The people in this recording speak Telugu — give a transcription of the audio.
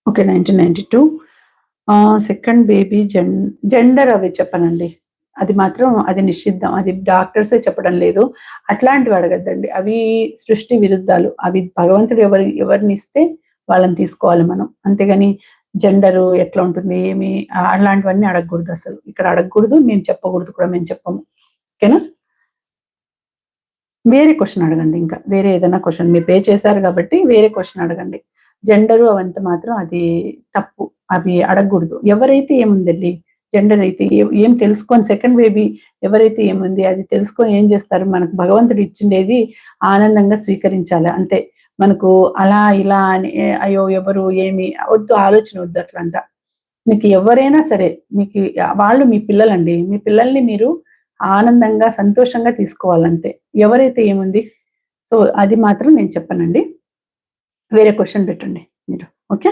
ఓకే. 1992 సెకండ్ బేబీ జెండర్ అవి చెప్పనండి. అది మాత్రం అది నిషిద్ధం. అది డాక్టర్సే చెప్పడం లేదు. అట్లాంటివి అడగద్దండి. అవి సృష్టి విరుద్ధాలు. అవి భగవంతుడు ఎవరినిస్తే వాళ్ళని తీసుకోవాలి మనం. అంతేగాని జెండరు ఎట్లా ఉంటుంది, ఏమి అలాంటివన్నీ అడగకూడదసలు. ఇక్కడ అడగకూడదు. మేము చెప్పకూడదు కూడా. మేము చెప్పము. ఓకేనా? వేరే క్వెషన్ అడగండి ఇంకా. వేరే ఏదైనా క్వెషన్ మీరు పే చేశారు కాబట్టి వేరే క్వెషన్ అడగండి. జెండరు అవంతా మాత్రం అది తప్పు. అవి అడగకూడదు. ఎవరైతే ఏముందండి, జెండర్ అయితే ఏం తెలుసుకొని సెకండ్ బేబీ ఎవరైతే ఏముంది అది తెలుసుకొని ఏం చేస్తారు, మనకు భగవంతుడు ఇచ్చిండేది ఆనందంగా స్వీకరించాలి అంతే. మనకు అలా ఇలా అని అయ్యో ఎవరు ఏమి వద్దు, ఆలోచన వద్దు అట్లంతా. మీకు ఎవరైనా సరే మీకు వాళ్ళు మీ పిల్లలండి. మీ పిల్లల్ని మీరు ఆనందంగా, సంతోషంగా తీసుకోవాలంతే. ఎవరైతే ఏముంది. సో, అది మాత్రం నేను చెప్పనండి. వేరే క్వెషన్ పెట్టండి మీరు. ఓకే.